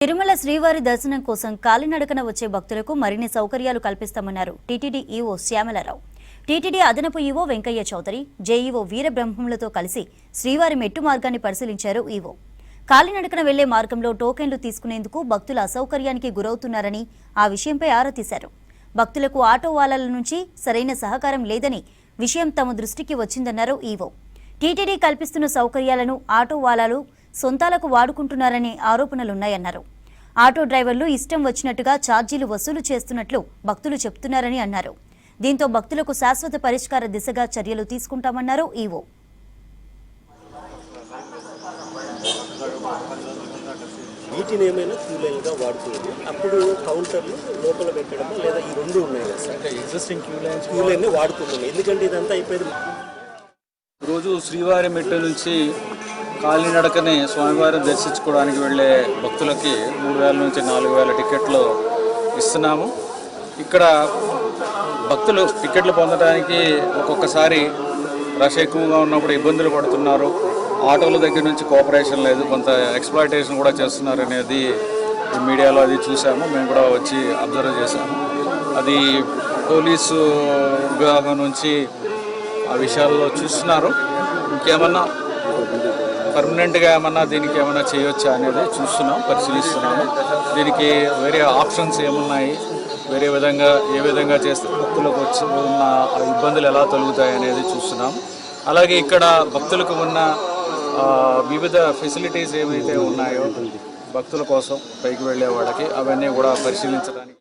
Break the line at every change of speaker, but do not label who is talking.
తిరుమల శ్రీవారి దర్శనం కోసం కాలినడకన వచ్చే భక్తులకు మరిన్ని సౌకర్యాలు కల్పిస్తామన్నారు టీటీడీ ఈవో శ్యామలరావు. టీటీడీ అదనపు ఈవో వెంకయ్య చౌదరి, జేఈఓ వీరబ్రహ్మములతో కలిసి శ్రీవారి మెట్టు మార్గాన్ని పరిశీలించారు ఈవో. కాలినడకన వెళ్లే మార్గంలో టోకెన్లు తీసుకునేందుకు భక్తుల అసౌకర్యానికి గురవుతున్నారని ఆ విషయంపై ఆరా తీశారు. భక్తులకు ఆటో వాలాల నుంచి సరైన సహకారం లేదని విషయం తమ దృష్టికి వచ్చిందన్నారు ఈవో. టీటీడీ కల్పిస్తున్న సౌకర్యాలను ఆటో వాలాలు సొంతాలకు వాడుకుంటున్నారనే ఆరోపణలున్నాయన్నారు. ఆటో డ్రైవర్లు ఇష్టం వచ్చినట్టుగా ఛార్జీలు వసూలు చేస్తున్నట్లు భక్తులు చెప్తున్నారని అన్నారు. దీంతో భక్తులకు శాశ్వత పరిష్కార దిశగా చర్యలు తీసుకుంటామన్నారు ఈవో.
వీటిని ఏమైనా క్యూ లైన్గా వాడుతుంది, అప్పుడు కౌంటర్లు లోపల పెట్టడమా లేదా ఈ రెండు ఉన్నాయి కదా సార్? ఎగ్జిస్టింగ్ క్యూ లైన్ వాడుతున్నాం, ఎందుకంటే ఇదంతా అయిపోయింది.
రోజు శ్రీవారి మెట్టు నుంచి కాలినడకని స్వామివారిని దర్శించుకోవడానికి వెళ్ళే భక్తులకి 3,000 నుంచి 4,000 టికెట్లు ఇస్తున్నాము. ఇక్కడ భక్తులు టికెట్లు పొందడానికి ఒక్కొక్కసారి రష్ ఎక్కువగా ఉన్నప్పుడు ఇబ్బందులు పడుతున్నారు. ఆటోల దగ్గర నుంచి కోఆపరేషన్ లేదు, కొంత ఎక్స్‌ప్లాయిటేషన్ కూడా చేస్తున్నారు అనేది మీడియాలో అది చూసాము. మేము కూడా వచ్చి అబ్జర్వ్ చేశాము. అది పోలీసు విభాగం నుంచి ఆ విషయాల్లో చూస్తున్నారు. ఇంకేమన్నా పర్మనెంట్గా ఏమన్నా దీనికి ఏమన్నా చేయొచ్చా అనేది చూస్తున్నాం, పరిశీలిస్తున్నాము. దీనికి వేరే ఆప్షన్స్ ఏమున్నాయి, వేరే విధంగా ఏ విధంగా చేస్తే భక్తులకు వచ్చి ఉన్న ఇబ్బందులు ఎలా తొలుగుతాయి అనేది చూస్తున్నాం. అలాగే ఇక్కడ భక్తులకు ఉన్న వివిధ ఫెసిలిటీస్ ఏవైతే ఉన్నాయో భక్తుల కోసం పైకి వెళ్ళే వాళ్ళకి అవన్నీ కూడా పరిశీలించడానికి